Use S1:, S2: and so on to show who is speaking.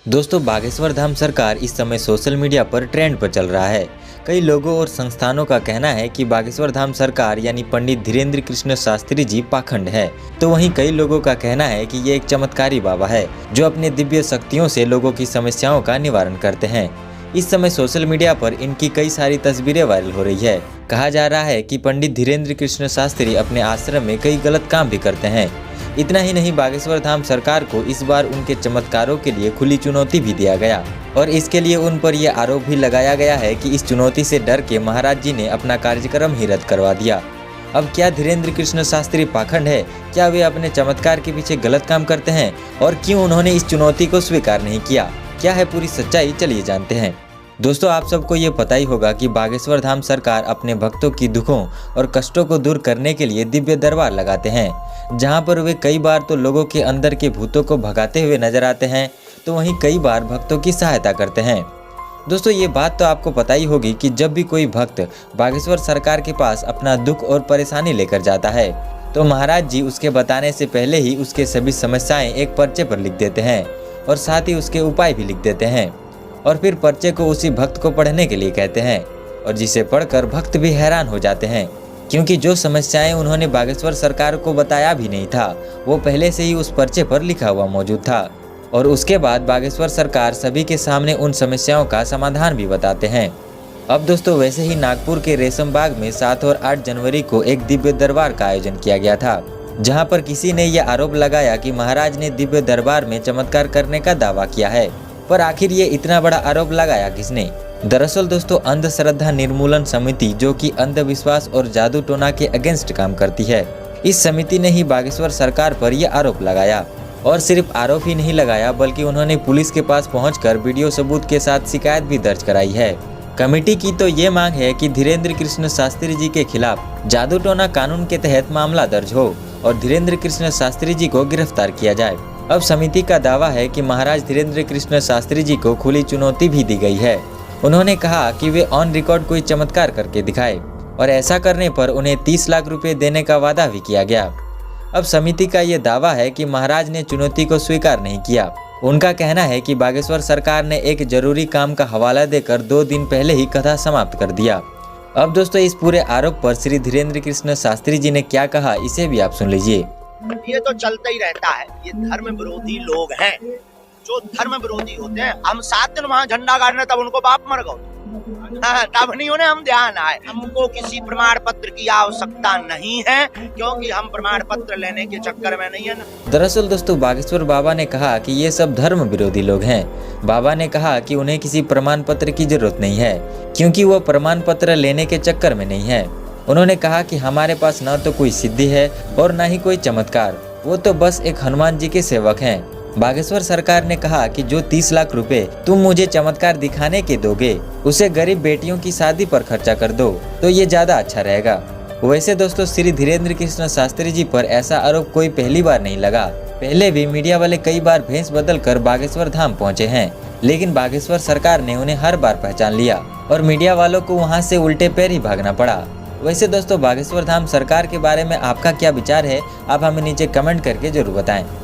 S1: दोस्तों, बागेश्वर धाम सरकार इस समय सोशल मीडिया पर ट्रेंड पर चल रहा है। कई लोगों और संस्थानों का कहना है कि बागेश्वर धाम सरकार यानी पंडित धीरेन्द्र कृष्ण शास्त्री जी पाखंड है, तो वहीं कई लोगों का कहना है कि ये एक चमत्कारी बाबा है जो अपने दिव्य शक्तियों से लोगों की समस्याओं का निवारण करते हैं। इस समय सोशल मीडिया पर इनकी कई सारी तस्वीरें वायरल हो रही है। कहा जा रहा है कि पंडित धीरेन्द्र कृष्ण शास्त्री अपने आश्रम में कई गलत काम भी करते हैं। इतना ही नहीं, बागेश्वर धाम सरकार को इस बार उनके चमत्कारों के लिए खुली चुनौती भी दिया गया और इसके लिए उन पर यह आरोप भी लगाया गया है कि इस चुनौती से डर के महाराज जी ने अपना कार्यक्रम ही रद्द करवा दिया। अब क्या धीरेन्द्र कृष्ण शास्त्री पाखंड है? क्या वे अपने चमत्कार के पीछे गलत काम करते हैं और क्यों उन्होंने इस चुनौती को स्वीकार नहीं किया? क्या है पूरी सच्चाई, चलिए जानते हैं। दोस्तों, आप सबको ये पता ही होगा कि बागेश्वर धाम सरकार अपने भक्तों की दुखों और कष्टों को दूर करने के लिए दिव्य दरबार लगाते हैं, जहां पर वे कई बार तो लोगों के अंदर के भूतों को भगाते हुए नजर आते हैं, तो वहीं कई बार भक्तों की सहायता करते हैं। दोस्तों, ये बात तो आपको पता ही होगी कि जब भी कोई भक्त बागेश्वर सरकार के पास अपना दुख और परेशानी लेकर जाता है, तो महाराज जी उसके बताने से पहले ही उसके सभी समस्याएं एक पर्चे पर लिख देते हैं और साथ ही उसके उपाय भी लिख देते हैं और फिर पर्चे को उसी भक्त को पढ़ने के लिए कहते हैं, और जिसे पढ़कर भक्त भी हैरान हो जाते हैं, क्योंकि जो समस्याएं उन्होंने बागेश्वर सरकार को बताया भी नहीं था, वो पहले से ही उस पर्चे पर लिखा हुआ मौजूद था। और उसके बाद बागेश्वर सरकार सभी के सामने उन समस्याओं का समाधान भी बताते हैं। अब दोस्तों, वैसे ही नागपुर के रेशम बाग में 7 और 8 जनवरी को एक दिव्य दरबार का आयोजन किया गया था, जहाँ पर किसी ने यह आरोप लगाया कि महाराज ने दिव्य दरबार में चमत्कार करने का दावा किया है। पर आखिर ये इतना बड़ा आरोप लगाया किसने? दरअसल दोस्तों, अंधश्रद्धा निर्मूलन समिति, जो कि अंधविश्वास और जादू टोना के अगेंस्ट काम करती है, इस समिति ने ही बागेश्वर सरकार पर यह आरोप लगाया। और सिर्फ आरोप ही नहीं लगाया, बल्कि उन्होंने पुलिस के पास पहुंचकर वीडियो सबूत के साथ शिकायत भी दर्ज कराई है। कमेटी की तो ये मांग है कि धीरेन्द्र कृष्ण शास्त्री जी के खिलाफ जादू टोना कानून के तहत मामला दर्ज हो और धीरेन्द्र कृष्ण शास्त्री जी को गिरफ्तार किया जाए। अब समिति का दावा है कि महाराज धीरेन्द्र कृष्ण शास्त्री जी को खुली चुनौती भी दी गई है। उन्होंने कहा कि वे ऑन रिकॉर्ड कोई चमत्कार करके दिखाए और ऐसा करने पर उन्हें 30 लाख रुपए देने का वादा भी किया गया। अब समिति का ये दावा है कि महाराज ने चुनौती को स्वीकार नहीं किया। उनका कहना है कि बागेश्वर सरकार ने एक जरूरी काम का हवाला देकर 2 दिन पहले ही कथा समाप्त कर दिया। अब दोस्तों, इस पूरे आरोप पर श्री धीरेन्द्र कृष्ण शास्त्री जी ने क्या कहा, इसे भी आप सुन लीजिए।
S2: ये तो चलता ही रहता है। ये धर्म विरोधी लोग हैं, जो धर्म विरोधी होते हैं। हम 7 दिन वहाँ झंडा गाड़ने, तब उनको बाप मर गए, तब नहीं उन्हें हम ध्यान आए। हमको किसी प्रमाण पत्र की आवश्यकता नहीं है, क्योंकि हम प्रमाण पत्र लेने के चक्कर में नहीं है ना।
S1: दरअसल दोस्तों, बागेश्वर बाबा ने कहा कि ये सब धर्म विरोधी लोग हैं। बाबा ने कहा कि उन्हें किसी प्रमाण पत्र की जरूरत नहीं है, क्योंकि वो प्रमाण पत्र लेने के चक्कर में नहीं है। उन्होंने कहा कि हमारे पास न तो कोई सिद्धि है और न ही कोई चमत्कार, वो तो बस एक हनुमान जी के सेवक हैं। बागेश्वर सरकार ने कहा कि जो 30 लाख रुपए तुम मुझे चमत्कार दिखाने के दोगे, उसे गरीब बेटियों की शादी पर खर्चा कर दो, तो ये ज्यादा अच्छा रहेगा। वैसे दोस्तों, श्री धीरेन्द्र कृष्ण शास्त्री जी पर ऐसा आरोप कोई पहली बार नहीं लगा। पहले भी मीडिया वाले कई बार भेष बदल कर बागेश्वर धाम पहुँचे हैं, लेकिन बागेश्वर सरकार ने उन्हें हर बार पहचान लिया और मीडिया वालों को वहाँ से उल्टे पैर ही भागना पड़ा। वैसे दोस्तों, बागेश्वर धाम सरकार के बारे में आपका क्या विचार है, आप हमें नीचे कमेंट करके जरूर बताएं।